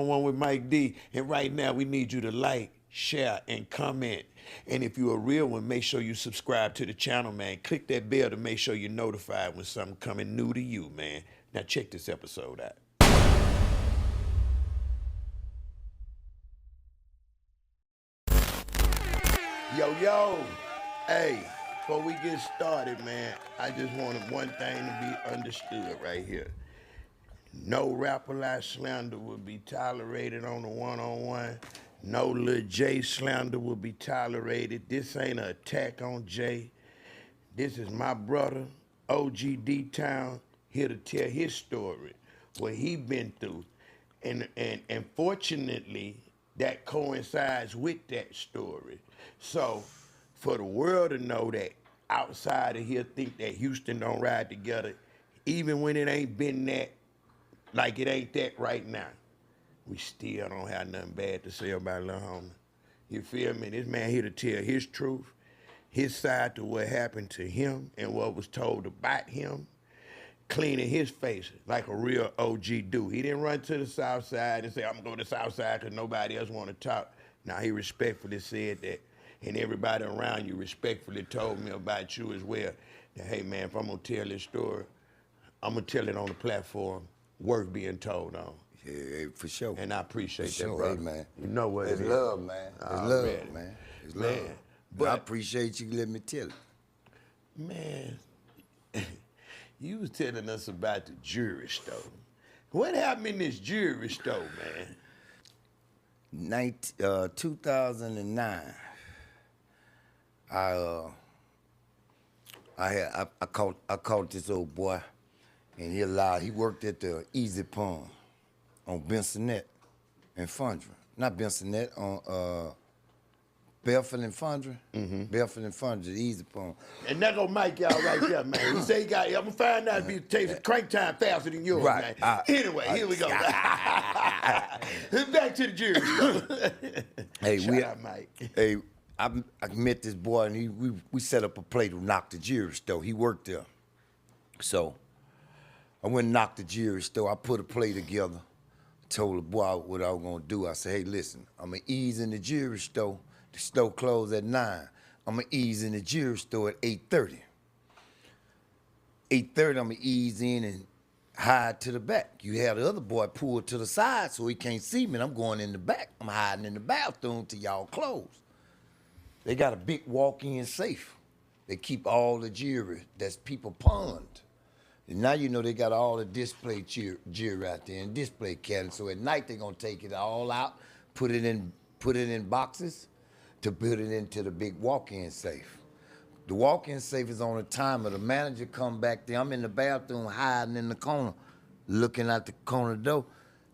One with Mike D. And right now we need you to like, share, and comment. And if you're a real one, make sure you subscribe to the channel, man. Click that bell to make sure you're notified when something coming new to you, man. Now check this episode out. Yo. Hey, before we get started, man, I just wanted one thing to be understood right here. No rapper-like slander will be tolerated on the one-on-one. No Lil J slander will be tolerated. This ain't an attack on Jay. This is my brother, OG D-Town, here to tell his story, what he been through. And fortunately, that coincides with that story. So, for the world to know that outside of here think that Houston don't ride together, even when it ain't been that, like it ain't that right now, we still don't have nothing bad to say about Lil Homie. You feel me? This man here to tell his truth, his side to what happened to him and what was told about him, cleaning his face like a real OG do. He didn't run to the South Side and say, I'm going to the South Side because nobody else want to talk. Now, he respectfully said that, and everybody around you respectfully told me about you as well, that, hey, man, if I'm going to tell this story, I'm going to tell it on the platform worth being told on. Yeah, for sure. And I appreciate for that, sure, brother. Hey, man. You know what it's it is. Love, man. It's love, man. It's love. Man, but I appreciate you letting me tell it. Man, you was telling us about the jewelry store. What happened in this jewelry store, man? 2009, I caught this old boy, and he worked at the Easy Pawn on Bensonette and Fundra. Not Bensonette, on Belford and Fundra. Belford and Fundra, the Easy Pawn. And that gonna make y'all right there, man. He say he got, I'm gonna find out if he takes crank time faster than yours, Right. man. Anyway, here we go. Back to the jewelry store. Hey, Shout out, Mike. Hey, I met this boy, and we set up a play to knock the jewelry store. He worked there. So I went and knocked the jewelry store. I put a play together. Told the boy what I was gonna do. I said, hey, listen, I'm gonna ease in the jewelry store. The store closed at 9. I'm gonna ease in the jewelry store at 8:30. 8:30, I'm gonna ease in and hide to the back. You have the other boy pulled to the side so he can't see me, and I'm going in the back. I'm hiding in the bathroom till y'all close. They got a big walk-in safe. They keep all the jewelry that's people pawned. And now you know they got all the display jewelry out there and display cabinets. So at night they're gonna take it all out, put it in boxes to put it into the big walk-in safe. The walk-in safe is on a timer. The manager come back there. I'm in the bathroom hiding in the corner, looking at the corner door.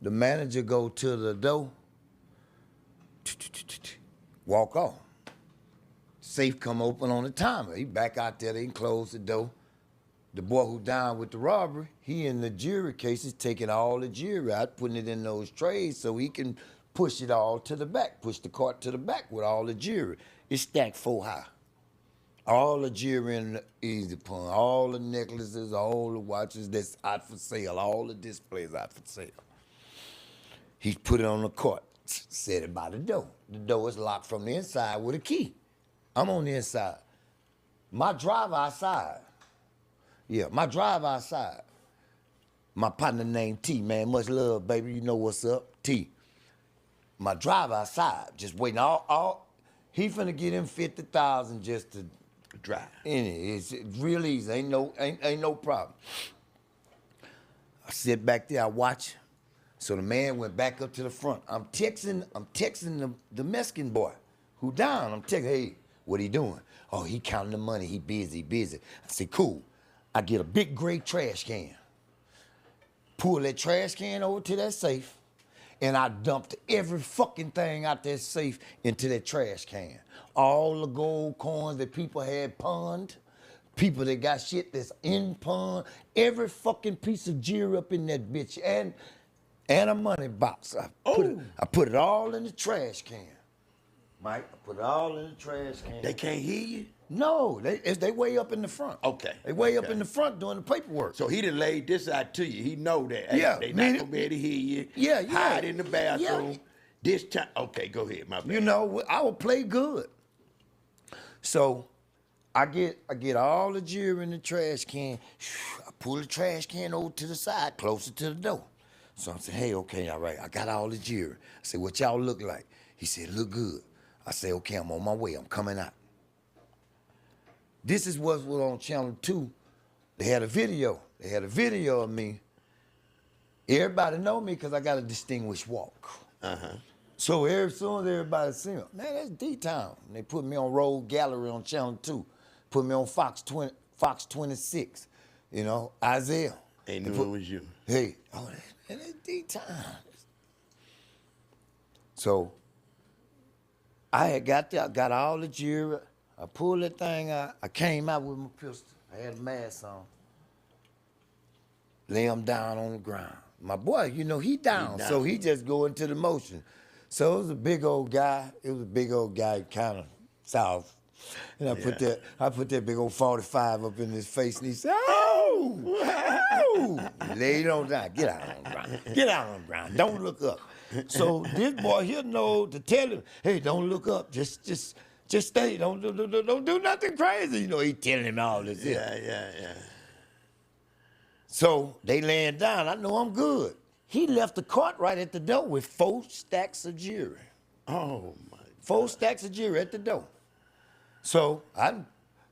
The manager go to the door, walk off. Safe come open on the timer. He back out there, they close the door. The boy who down with the robbery, he in the jewelry cases taking all the jewelry out, putting it in those trays so he can push it all to the back, push the cart to the back with all the jewelry. It's stacked 4 high. All the jewelry in the Easy Pawn, all the necklaces, all the watches that's out for sale, all the displays out for sale. He put it on the cart, set it by the door. The door is locked from the inside with a key. I'm on the inside. My driver outside. Yeah, my driver outside. My partner named T, man. Much love, baby. You know what's up, T. My driver outside, just waiting. He finna get him 50,000 just to drive. It's real easy. Ain't no problem. I sit back there. I watch. So the man went back up to the front. I'm texting the Mexican boy who down. I'm texting, hey, what he doing? Oh, he counting the money. He busy. I say, cool. I get a big gray trash can. Pull that trash can over to that safe, and I dumped every fucking thing out that safe into that trash can. All the gold coins that people had pawned, people that got shit that's in pawn, every fucking piece of jewelry up in that bitch, and a money box. I put it all in the trash can. Mike, I put it all in the trash can. They can't hear you? No, they way up in the front. Okay. They way up in the front doing the paperwork. So he done laid this out to you. He know that. Hey, Yeah, they man, not gonna be able to hear you. Yeah, Hide in the bathroom. Yeah. This time. Okay, go ahead. My bad. You know, I would play good. So I get all the jewelry in the trash can. I pull the trash can over to the side, closer to the door. So I said, hey, okay, all right, I got all the jewelry. I said, what y'all look like? He said, look good. I said, okay, I'm on my way. I'm coming out. This is what was on Channel 2. They had a video. They had a video of me. Everybody know me because I got a distinguished walk. Uh-huh. So as soon as everybody see me, man, that's D-Town. They put me on Road Gallery on Channel 2. Put me on Fox 26. You know, Isaiah. They knew it was you. Hey, oh, that's D-Town. So I had got all the jewelry. I pulled that thing out. I came out with my pistol. I had a mask on. Lay him down on the ground. My boy, you know, he down. So he just go into the motion. So it was a big old guy. It was a big old guy, kind of south. And I put that big old 45 up in his face, and he said, oh! He laid on down. Get out on the ground. Get out on the ground. Don't look up. So this boy, he'll know to tell him, hey, don't look up. Just stay. Don't do nothing crazy. You know, he telling him all this. Yeah. So they laying down. I know I'm good. He left the cart right at the door with 4 stacks of jewelry. Oh, my God. 4 stacks of jewelry at the door. So I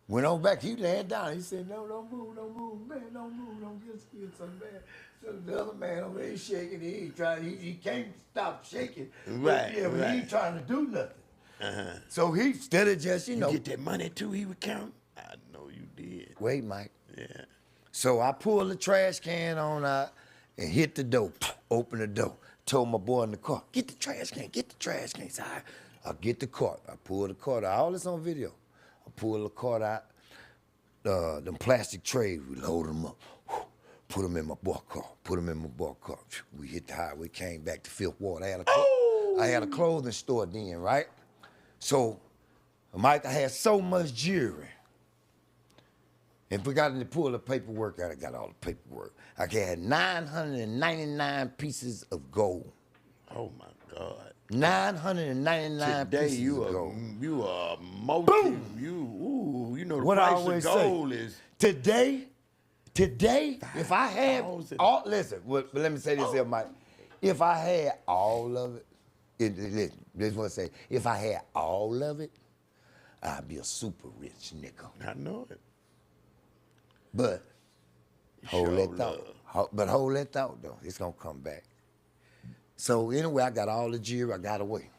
went on back. He laying down. He said, no, don't move, man, don't move, don't get scared so bad. So the other man over there, he's shaking. He can't stop shaking. Right, but right. he ain't trying to do nothing. Uh-huh. So he instead of just, you know. Get that money too, he would count? I know you did. Wait, Mike. Yeah. So I pulled the trash can on out and hit the door, open the door. Told my boy in the car, get the trash can. So I get the cart. I pull the cart out. All this on video. I pull the cart out. Them plastic trays, we load them up. Put them in my boy car. We hit the highway, came back to Fifth Ward. I had a clothing store then, right? So, Mike, I had so much jewelry. And we got to pull the paperwork out. I got all the paperwork. I had 999 pieces of gold. Oh, my God. 999 Today pieces of gold. You are multi. Boom! You know the What I price always of gold say, is. Today, if I had 5,000. all, listen, but let me say this here, Mike. If I had all of it, listen, this is what I say. If I had all of it, I'd be a super rich nigga. I know it. But hold Sure that thought. But hold that thought, though. It's going to come back. So anyway, I got all the jewelry. I got away.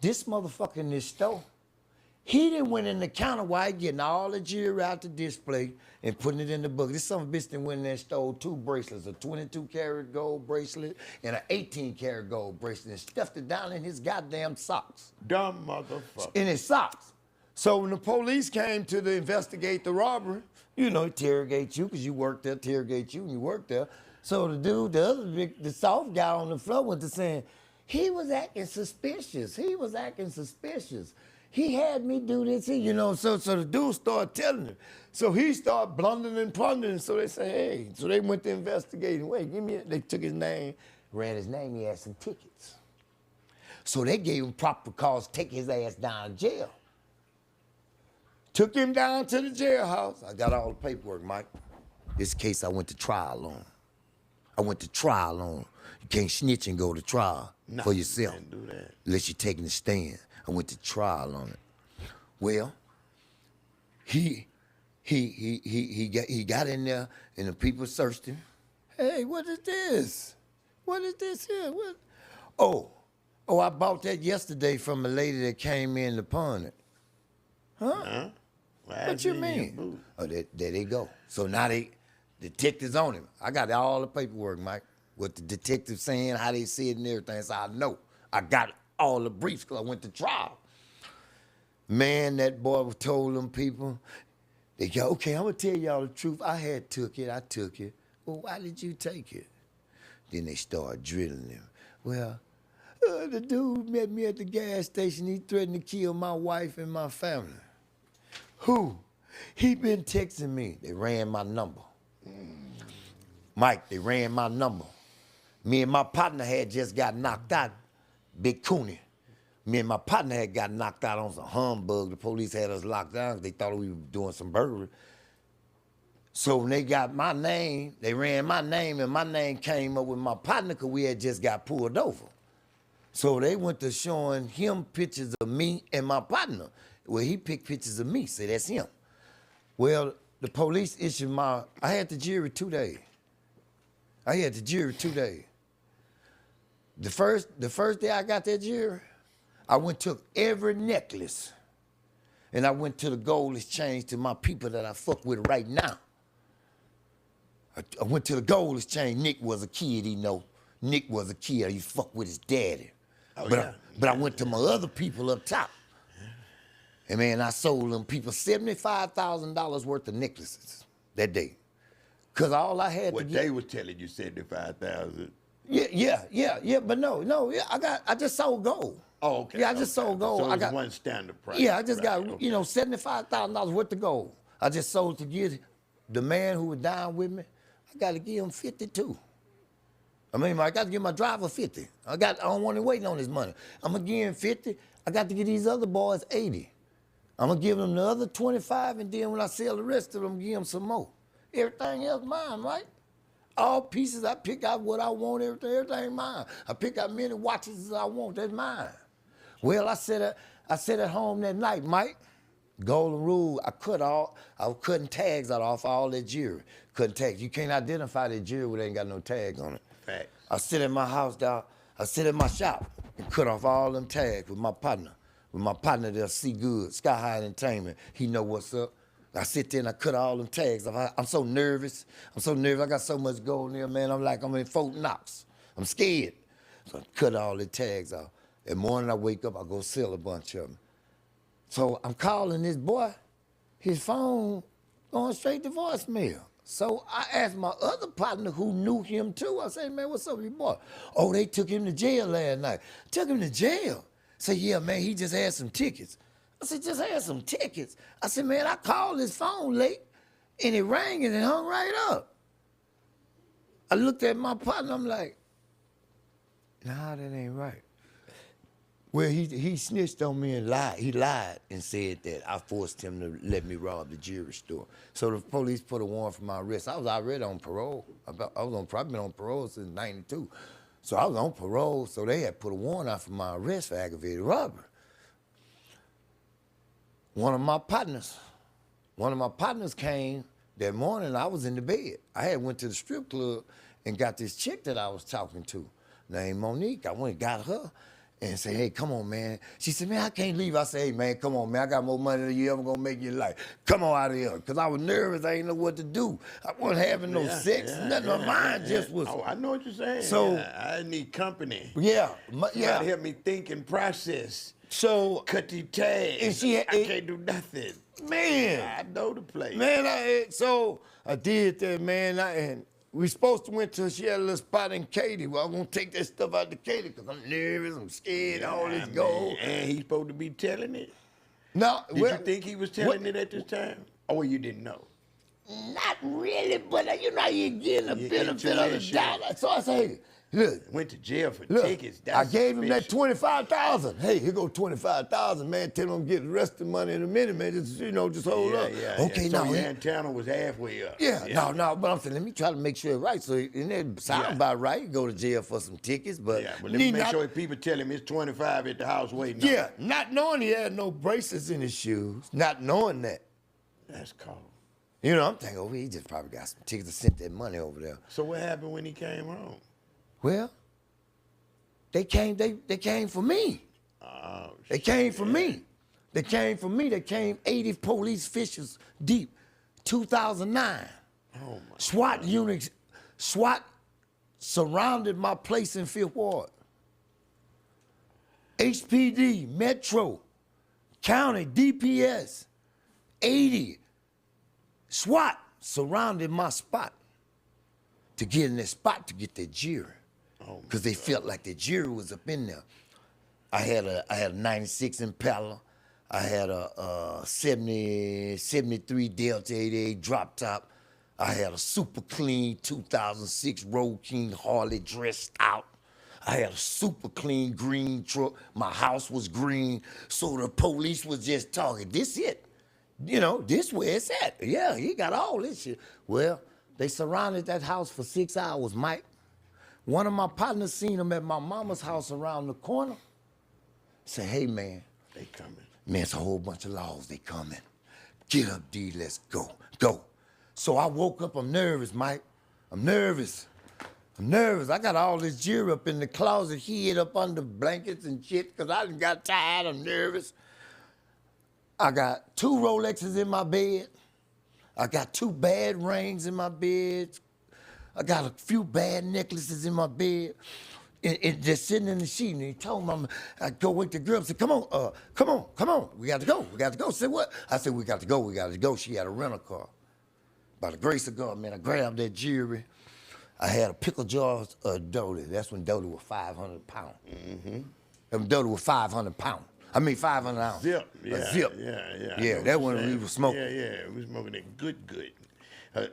This motherfucker in this store, he done went in the counter while he getting all the jewelry out the display and putting it in the book. This son of a bitch done went in there and stole 2 bracelets, a 22-karat gold bracelet and an 18-karat gold bracelet, and stuffed it down in his goddamn socks. Dumb motherfucker. In his socks. So when the police came to investigate the robbery, you know, interrogate you because you worked there, interrogate you and you worked there. So the dude, the soft guy on the floor went to saying, he was acting suspicious. He had me do this, you know, so the dude started telling him. So he started blundering and plundering. So they say, hey, so they went to investigate. Wait, they took his name, ran his name, he had some tickets. So they gave him proper cause, take his ass down to jail. Took him down to the jailhouse. I got all the paperwork, Mike. This case I went to trial on. You can't snitch and go to trial for yourself. You can't do that. Unless you're taking a stand. I went to trial on it. Well, he got in there and the people searched him. Hey, what is this? What is this here? What? Oh, I bought that yesterday from a lady that came in to pawn it. Huh? What you mean? Oh, there they go. So now detectives on him. I got all the paperwork, Mike. What the detectives saying, how they see it and everything. So I know. I got all the briefs because I went to trial. Man, that boy told them people, they go, okay, I'm going to tell y'all the truth. I took it. Well, why did you take it? Then they started drilling him. Well, the dude met me at the gas station. He threatened to kill my wife and my family. Who? He been texting me. They ran my number. Mike, they ran my number. Me and my partner had just got knocked out, Big Cooney. Me and my partner had got knocked out on some humbug. The police had us locked down. They thought we were doing some burglary. So when they got my name, they ran my name, and my name came up with my partner because we had just got pulled over. So they went to showing him pictures of me and my partner. Well, he picked pictures of me, say that's him. Well, the police issued I had the jury 2 days. The first day I got that jury, I went took every necklace, and I went to the gold exchange to my people that I fuck with right now. I went to the gold exchange. Nick was a kid, he know. Nick was a kid. He fuck with his daddy. Oh, But I went to my other people up top. And man, I sold them people $75,000 worth of necklaces that day. Cause all I had What to get. they was telling you 75,000. Yeah. But no. Yeah, I just sold gold. Oh, okay. Yeah, I just sold gold. So I it got one standard price. Yeah, I just got okay. $75,000 worth of gold. I just sold to get the man who was down with me. I got to give him 52. I got to give my driver 50. I don't want him waiting on his money. I'm gonna give him 50. I got to give these other boys 80. I'm gonna give them the other 25, and then when I sell the rest of them, give them some more. Everything else mine, right? All pieces, I pick out what I want, everything mine. I pick out many watches as I want, that's mine. Well, I said at home that night, Mike, golden rule, I was cutting tags out off all that jewelry. Cutting tags. You can't identify that jewelry when they ain't got no tags on it. Facts. I sit in my house, dog. I sit in my shop and cut off all them tags with my partner. With my partner there, See Good, Sky High Entertainment. He know what's up. I sit there and I cut all them tags off. I'm so nervous. I got so much gold in there, man. I'm like, I'm in Fort Knox. I'm scared. So I cut all the tags off. In the morning I wake up, I go sell a bunch of them. So I'm calling this boy. His phone going straight to voicemail. So I asked my other partner who knew him too. I said, man, what's up with your boy? Oh, they took him to jail last night. Took him to jail? Say, yeah, man, he just had some tickets. I said, just had some tickets? I said, man, I called his phone late, and it rang and it hung right up. I looked at my partner, I'm like, nah, that ain't right. Well, he snitched on me and lied. He lied and said that I forced him to let me rob the jewelry store. So the police put a warrant for my arrest. I was already on parole. I've been on parole since '92. So I was on parole, so they had put a warrant out for my arrest for aggravated robbery. One of my partners came that morning. I was in the bed. I had went to the strip club and got this chick that I was talking to named Monique. I went and got her and said, hey, come on, man. She said, man, I can't leave. I said, hey, man, come on, man. I got more money than you ever gonna make in your life. Come on out of here. Because I was nervous. I didn't know what to do. I wasn't having no sex. Nothing. My mind just was. Oh, I know what you're saying. So, I need company. Yeah. Somebody help me think and process. So Cut the tags. I can't do nothing. Man. I know the place. Man, so I did that, man. And we supposed to went to, she had a little spot in Katy. Well, I'm going to take that stuff out to Katy because I'm nervous, I'm scared, all this gold. And he's supposed to be telling it? No. Did you think he was telling it at this time? Or you didn't know? Not really, but you know, you're getting a benefit of the doubt. So I say, look. Went to jail for tickets. That's I gave him that suspicious. $25,000. Hey, here go $25,000, man. Tell him get the rest of the money in a minute, man. Just just hold up. Okay, So now your antenna was halfway up. No. But I'm saying, let me try to make sure it's right. So and it sounds about right. You go to jail for some tickets, but but let me make sure people tell him it's 25 at the house waiting. Yeah, not knowing he had no braces in his shoes, not knowing that. That's cold. You know, I'm thinking, oh, he just probably got some tickets to send that money over there. So what happened when he came home? Well, they came for me. Oh, They came for me. They came for me. They came 80 police officials deep, 2009. Oh, my SWAT units, SWAT surrounded my place in Fifth Ward. HPD, Metro, County, DPS, 80. SWAT surrounded my spot to get in that spot to get that jury. Because they felt like the jury was up in there. I had a 96 Impala. I had a 73 Delta 88 drop top. I had a super clean 2006 Road King Harley dressed out. I had a super clean green truck. My house was green, so the police was just talking. This it. You know, this where it's at. Yeah, he got all this shit. Well, they surrounded that house for 6 hours, Mike. One of my partners seen him at my mama's house around the corner. Say, hey, man. They coming. Man, it's a whole bunch of laws. They coming. Get up, D. Let's go. Go. So I woke up. I'm nervous, Mike. I'm nervous. I got all this gear up in the closet, hid up under blankets and shit, because I done got tired. I'm nervous. I got 2 Rolexes in my bed. I got 2 bad rings in my bed. I got a few bad necklaces in my bed. And just sitting in the sheet. And he told me, I'd go wake the girl up and say, come on. We got to go. I said, what? I said, we got to go. She had a rental car. By the grace of God, man, I grabbed that jewelry. I had a pickle jar of Doty. That's when Doty was 500 pounds. Mm-hmm. Doty was 500 pounds. I mean, 500 ounces. Zip. A Yeah. zip. Yeah. Yeah, that one we was smoking. Yeah. We was smoking it good.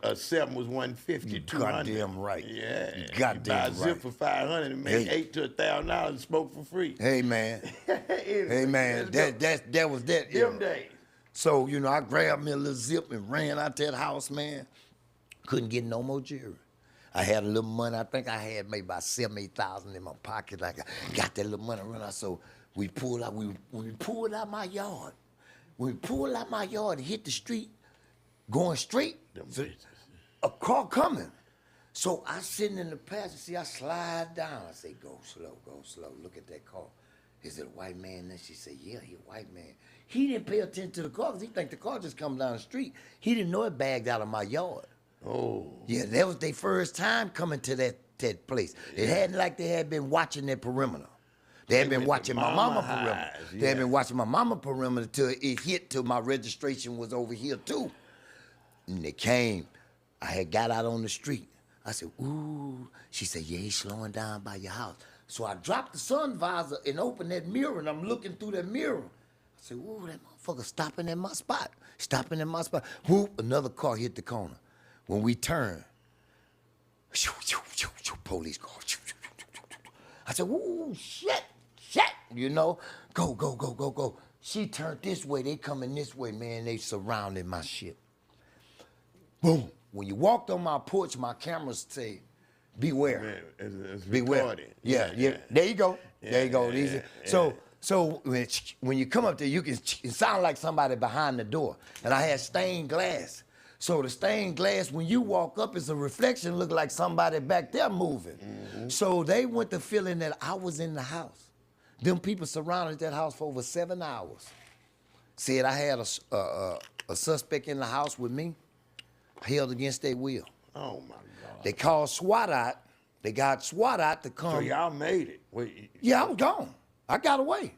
A 7 was 150, 200. Goddamn right. Yeah. You goddamn buy a zip for 500 and make Hey. $800 to $1,000 and smoke for free. Hey, man. Hey, man. That was that. Them days. So, you know, I grabbed me a little zip and ran out that house, man. Couldn't get no more jewelry. I had a little money. I think I had maybe about $78,000 in my pocket. I got that little money run out. So we pulled out. We pulled out my yard. When we pulled out my yard and hit the street, going straight, a car coming. So I sitting in the passenger seat. I slide down. I say, go slow. Look at that car. Is it a white man? And she said, yeah, he a white man. He didn't pay attention to the car because he think the car just come down the street. He didn't know it bagged out of my yard. Oh. Yeah, that was their first time coming to that place. It hadn't like they had been watching their perimeter. They had been watching my mama perimeter. They had been watching my mama perimeter till it hit till my registration was over here too. And they came. I had got out on the street. I said, ooh. She said, yeah, he's slowing down by your house. So I dropped the sun visor and opened that mirror, and I'm looking through that mirror. I said, ooh, that motherfucker stopping at my spot. Whoop, another car hit the corner. When we turned, police car. I said, ooh, shit, you know, go. She turned this way, they coming this way, man, they surrounded my shit. Boom. When you walked on my porch, my cameras say, beware. Man, it's beware. recorded. Yeah. There you go. Yeah. So when you come up there, it sound like somebody behind the door. And I had stained glass. So the stained glass, when you walk up, it's a reflection, look like somebody back there moving. Mm-hmm. So they went to feeling that I was in the house. Them people surrounded that house for over 7 hours. Said I had a suspect in the house with me, held against their will. Oh, my God. They called SWAT out. They got SWAT out to come. So y'all made it. Wait. Yeah, I was gone. I got away.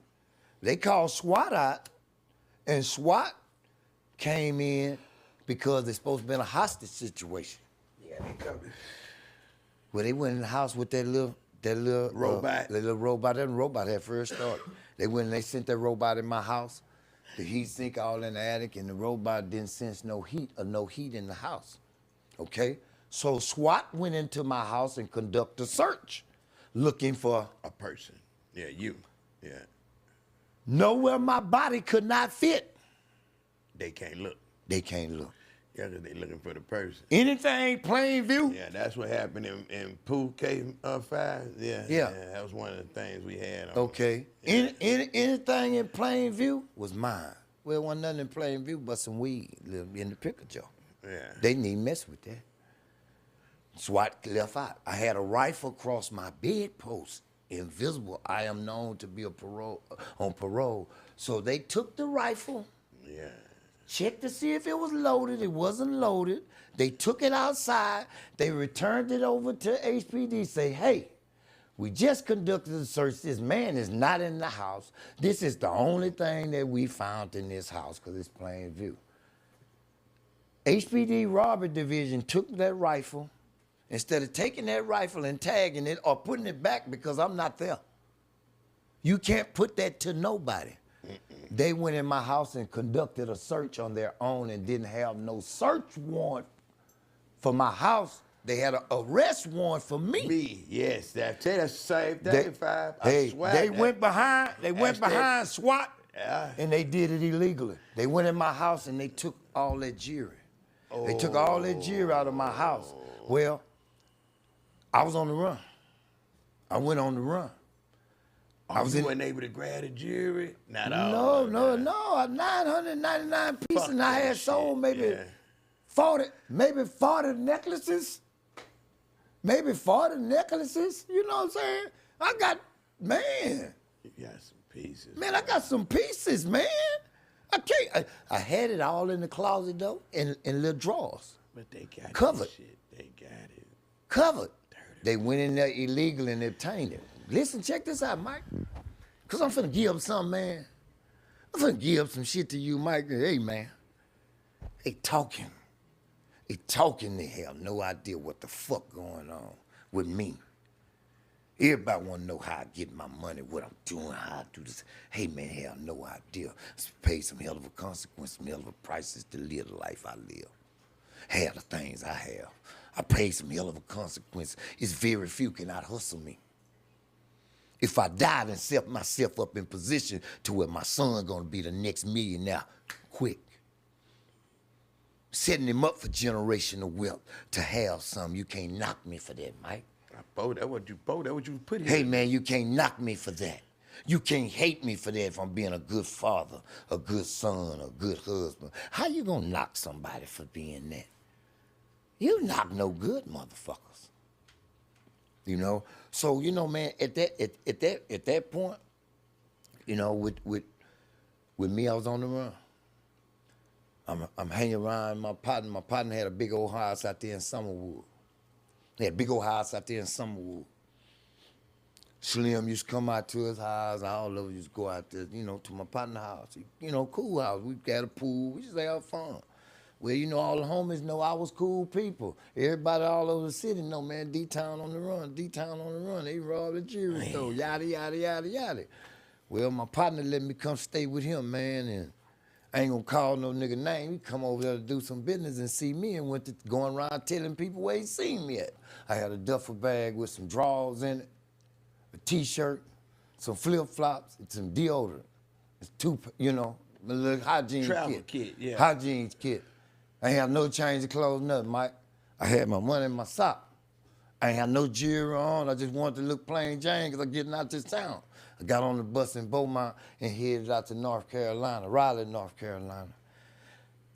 They called SWAT out, and SWAT came in because there's supposed to be a hostage situation. Yeah, they come. Well, they went in the house with that little robot. That little robot. That robot had first started. They went and they sent that robot in my house. The heat sink all in the attic, and the robot didn't sense no heat in the house. Okay? So SWAT went into my house and conducted a search looking for A person. Yeah, you. Yeah. nowhere my body could not fit. They can't look. They can't look. Yeah, 'cause they looking for the person. Anything plain view? Yeah, that's what happened in Pool K5. Yeah. That was one of the things we had. Okay. Yeah. Anything in plain view was mine. Well, wasn't nothing in plain view but some weed in the pickle jar. Yeah. They didn't even mess with that. SWAT left out. I had a rifle across my bedpost, invisible. I am known to be on parole. So they took the rifle. Yeah. Checked to see if it was loaded. It wasn't loaded. They took it outside. They returned it over to HPD. Say, hey, we just conducted a search. This man is not in the house. This is the only thing that we found in this house because it's plain view. HPD Robbery Division took that rifle. Instead of taking that rifle and tagging it or putting it back because I'm not there. You can't put that to nobody. They went in my house and conducted a search on their own and didn't have no search warrant for my house. They had an arrest warrant for me. Me, yes, that's the same thing, Five. I swear. They went behind SWAT, Yeah. and they did it illegally. They went in my house and they took all that jewelry. They took all that jewelry out of my house. Well, I was on the run. I went on the run. You wasn't able to grab the jewelry? Not all. No. 999 pieces, and I had sold maybe 40 necklaces. Maybe 40 necklaces. You know what I'm saying? I got, man. You got some pieces. Man, I got some pieces, man. I had it all in the closet, though, in little drawers. But they got covered. This shit. They got it. Covered. They went in there illegal and obtained it. Listen, check this out, Mike. Because I'm finna give up something, man. I'm finna give up some shit to you, Mike. Hey, man. They talking. They have no idea what the fuck going on with me. Everybody want to know how I get my money, what I'm doing, how I do this. Hey, man, have no idea. Pay some hell of a consequence, some hell of a prices to live the life I live. Have the things I have. I pay some hell of a consequence. It's very few can out hustle me. If I died and set myself up in position to where my son gonna be the next millionaire, quick. Setting him up for generational wealth to have some. You can't knock me for that, Mike. That what you put here. Hey, man, you can't knock me for that. You can't hate me for that from being a good father, a good son, a good husband. How you gonna knock somebody for being that? You knock no good, motherfuckers. You know? So, you know, man, at that point, you know, with me, I was on the run. I'm hanging around my partner. My partner had a big old house out there in Summerwood. He had a big old house out there in Summerwood. Slim used to come out to his house. All of us used to go out there, you know, to my partner's house. You know, cool house. We got a pool. We just have fun. Well, you know, all the homies know I was cool people. Everybody all over the city know, man, D-Town on the run, D-Town on the run. They robbed the jewelry store, yada, yada, yada, yada. Well, my partner let me come stay with him, man, and I ain't gonna call no nigga name. He come over there to do some business and see me and went to going around telling people where he seen me at. I had a duffel bag with some drawers in it, a T-shirt, some flip-flops, and some deodorant. It's two, you know, a little hygiene Travel kit, yeah. Hygiene kit. I ain't have no change of clothes, nothing, Mike. I had my money in my sock. I ain't have no jewelry on. I just wanted to look plain Jane because I'm getting out this town. I got on the bus in Beaumont and headed out to North Carolina, Raleigh, North Carolina.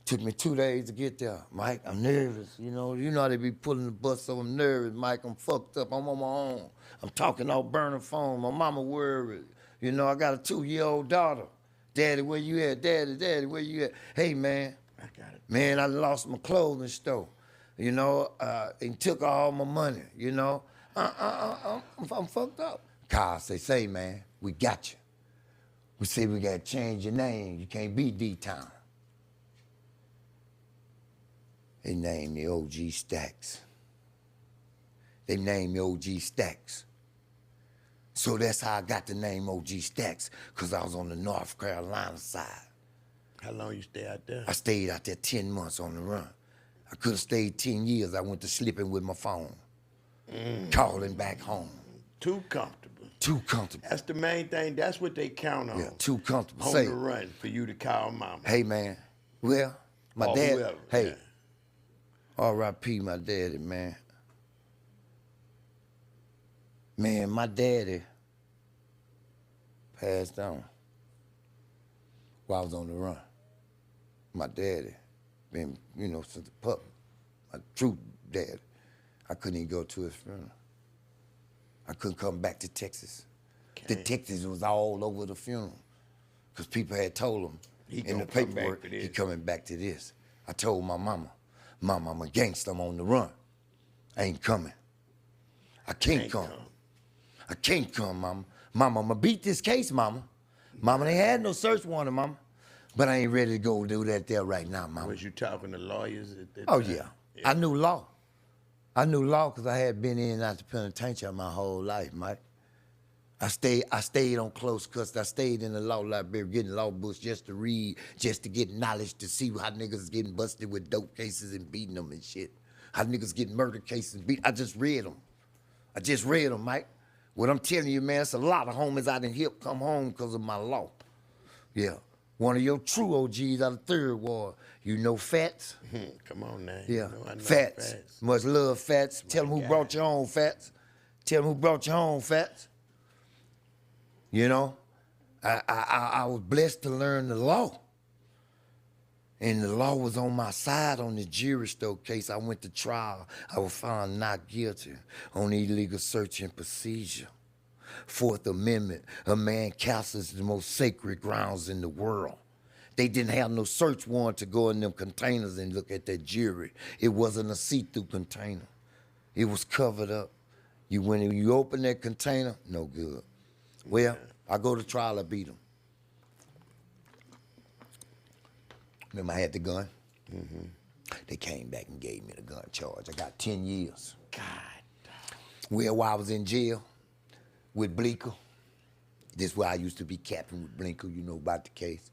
Took me 2 days to get there. Mike, I'm nervous. You know how they be pulling the bus, so I'm nervous, Mike. I'm fucked up. I'm on my own. I'm talking off burner phone. My mama worried. You know, I got a 2-year-old daughter. Daddy, where you at? Daddy, where you at? Hey, man. I got it. Man, I lost my clothing store. You know, and took all my money, you know. I'm fucked up. Kyle say, man, we got you. We say we got to change your name. You can't be D-Town. They named me OG Stacks. They named me OG Stacks. So that's how I got the name OG Stacks, because I was on the North Carolina side. How long you stay out there? I stayed out there 10 months on the run. I could have stayed 10 years. I went to sleeping with my phone, calling back home. Too comfortable. Too comfortable. That's the main thing. That's what they count on. Yeah, too comfortable. On Say, the run for you to call mama. hey, man. Well, my Or dad, whoever, hey, yeah. R.I.P. my daddy, man. Man, my daddy passed on while I was on the run. My daddy, been, you know, since the pup, my true daddy. I couldn't even go to his funeral. I couldn't come back to Texas. The Texas was all over the funeral because people had told him in the paperwork, he coming back to this. I told my mama, I'm a gangster, I'm on the run. I ain't coming. I can't come. I can't come, mama. Mama, I'm gonna beat this case, mama. Mama, they had no search warrant, mama. But I ain't ready to go do that there right now, mama. Was you talking to lawyers at that Oh, time? yeah. I knew law. I knew law because I had been in and out the penitentiary my whole life, Mike. I stayed on close cuts. I stayed in the law library getting law books just to read, just to get knowledge to see how niggas getting busted with dope cases and beating them and shit. How niggas getting murder cases and beat. I just read them, Mike. What I'm telling you, man, it's a lot of homies I done helped come home because of my law. Yeah. One of your true OGs out of Third Ward. You know Fats? Come on now. Yeah. I know Fats. Much love, Fats. Tell them who brought you home, Fats. Tell them who brought you home, Fats. You know, I was blessed to learn the law. And the law was on my side on the jury store case. I went to trial. I was found not guilty on illegal search and procedure. Fourth Amendment, a man castles the most sacred grounds in the world. They didn't have no search warrant to go in them containers and look at that jury. It wasn't a see-through container. It was covered up. When you open that container, no good. Well, I go to trial, I beat him. Remember, I had the gun? Mm-hmm. They came back and gave me the gun charge. I got 10 years. God. Well, while I was in jail with Bleeker, this is where I used to be captain with Bleeker, you know about the case.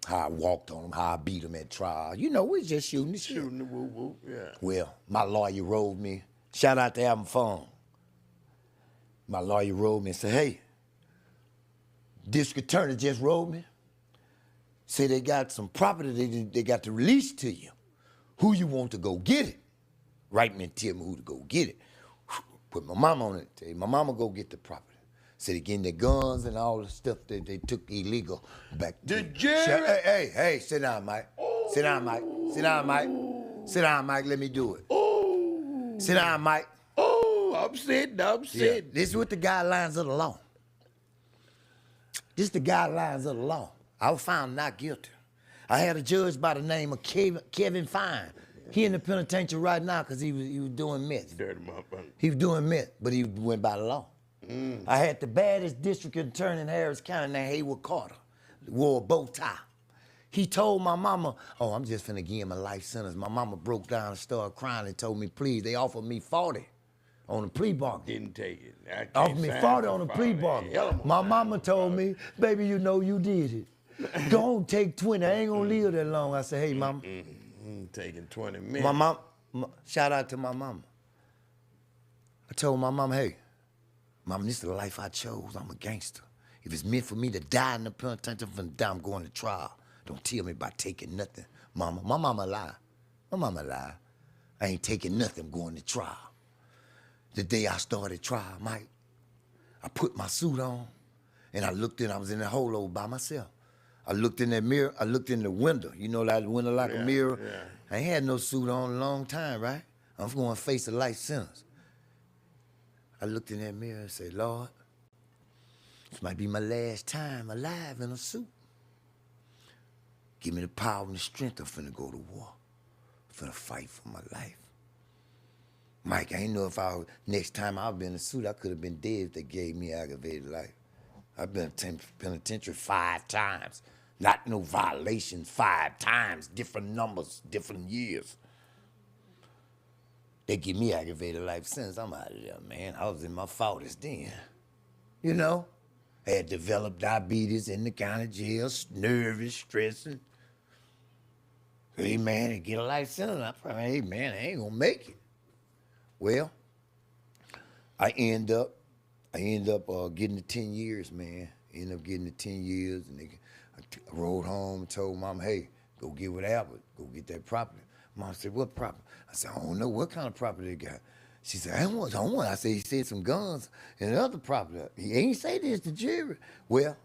How I walked on him, how I beat him at trial. You know, we was just shooting the shit. Shooting the woo-woo, yeah. Well, my lawyer rolled me. Shout out to having fun. My lawyer rolled me and said, hey, district attorney just rolled me. Say they got some property they got to release to you. Who you want to go get it? Write me and tell me who to go get it. Put my mama on it. Tell my mama go get the property. Say they getting their guns and all the stuff that they took illegal back to. The jury. Hey, sit down, Mike. Sit down, Mike. Sit down, Mike. Sit down, Mike. Let me do it. Sit down, Mike. I'm sitting. Yeah. This is what the guidelines of the law. This is the guidelines of the law. I was found not guilty. I had a judge by the name of Kevin Fine. He in the penitentiary right now because he was doing meth. Dirty motherfucker. He was doing meth, but he went by the law. I had the baddest district attorney in Harris County named Haywood Carter. Wore a bow tie. He told my mama, oh, I'm just finna give him a life sentence. My mama broke down and started crying and told me, please, they offered me 40 on the plea bargain. Didn't take it. Offered me 40 on the plea bargain. My mama told me, baby, you know you did it. Go on, take 20. I ain't gonna live that long. I said, hey, mama. Taking 20 minutes. My mom, shout out to my mama. I told my mama, hey, mama, this is the life I chose. I'm a gangster. If it's meant for me to die in the penitentiary, I'm going to trial. Don't tell me about taking nothing. Mama, my mama lie. My mama lie. I ain't taking nothing, I'm going to trial. The day I started trial, Mike, I put my suit on, and I was in the hole by myself. I looked in that mirror, I looked in the window. You know that window like a mirror? Yeah. I ain't had no suit on in a long time, right? I'm going to face a life sentence. I looked in that mirror and said, Lord, this might be my last time alive in a suit. Give me the power and the strength. I'm finna go to war. I'm finna fight for my life. Mike, I ain't know if next time I'll be in a suit, I could have been dead if they gave me aggravated life. I've been in penitentiary 5 times. Not no violations, 5 times, different numbers, different years. They give me aggravated life sentence. I'm out of there, man. I was in my 40s then. You know? I had developed diabetes in the county jail, nervous, stressing. Hey, man, to get a life sentence, I probably, hey, man, I ain't gonna make it. Well, I end up getting the 10 years, man. End up getting the 10 years, and I rode home and told Mom, hey, go get with Albert, go get that property. Mom said, what property? I said, I don't know what kind of property they got. She said, I don't want. I said, he said some guns and other property. He ain't say this to jury. Well,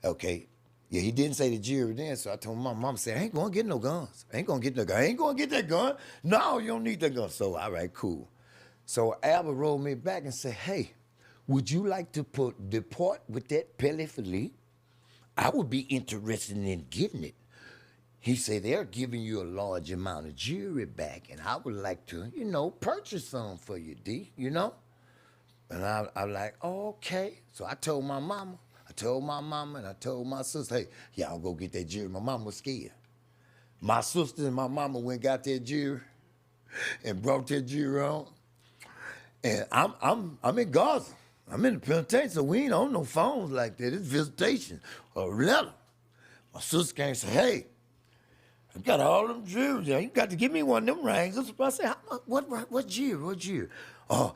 okay. Yeah, he didn't say the jury then, so I told my mom, said, I ain't gonna get no guns. I ain't gonna get no gun. I ain't gonna get that gun. No, you don't need that gun. So, all right, cool. So Albert rolled me back and said, hey, would you like to depart with that Pele Philippe? I would be interested in getting it. He said, they're giving you a large amount of jewelry back, and I would like to, purchase some for you, D, And I'm like, okay. So I told my mama, and I told my sister, hey, y'all go get that jewelry. My mama was scared. My sister and my mama went and got that jewelry and brought that jewelry on. And I'm in Gaza. I'm in the penitentiary, so we ain't on no phones like that. It's visitation or a letter. My sister came and said, hey, I got all them jewels. You got to give me one of them rings. I said, what jewelry? What jewelry? Oh,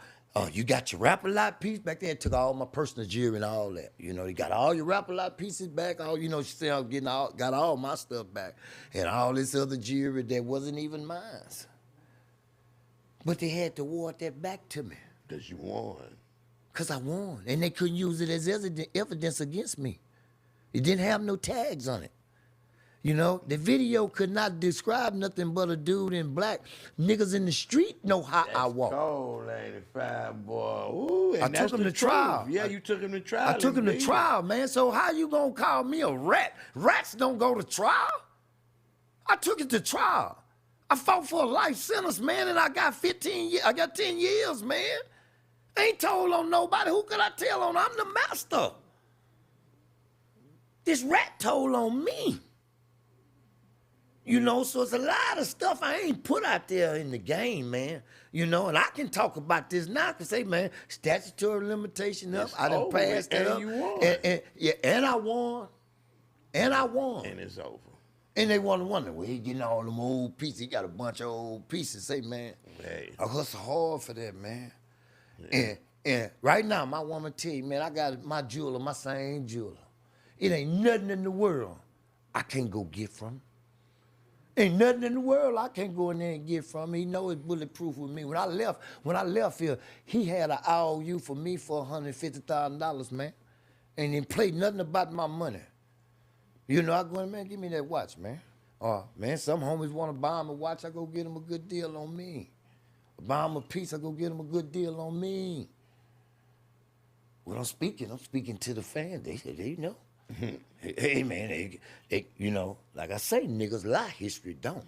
you got your rapper lot piece back there. Took all my personal jewelry and all that. You know, you got all your rapper lot pieces back. All, you know, she said I'm got all my stuff back. And all this other jewelry that wasn't even mine. But they had to award that back to me. Because you won. Because I won. And they couldn't use it as evidence against me. It didn't have no tags on it. You know, the video could not describe nothing but a dude in black. Niggas in the street know how I walk. Cold, 85, boy. Ooh, and I took him to trial. Yeah, you took him to trial. I took him to trial, man. So how you gonna call me a rat? Rats don't go to trial. I took it to trial. I fought for a life sentence, man, and I got 15 years. I got 10 years, man. Ain't told on nobody. Who could I tell on? I'm the master. This rat told on me. You know, so it's a lot of stuff I ain't put out there in the game, man. You know, and I can talk about this now. I can say, man, statutory limitation up. I done passed that up. And you won. And I won. And I won. And it's over. And they want to wonder, well, he getting all them old pieces. He got a bunch of old pieces. Say, man, Hey. I hustle hard for that, man. Yeah. And right now, my woman tell you, man, I got my jeweler, my same jeweler. It ain't nothing in the world I can't go get from. Ain't nothing in the world I can't go in there and get from. He know it's bulletproof with me. When I left here, he had an IOU for me for $150,000, man. And didn't play nothing about my money. You know, I go in, man, give me that watch, man. Man, some homies want to buy him a watch, I go get him a good deal on me. Buy him a piece, I go get him a good deal on me. When I'm speaking to the fans. They know. Hey, man, they, you know, like I say, niggas lie, history don't.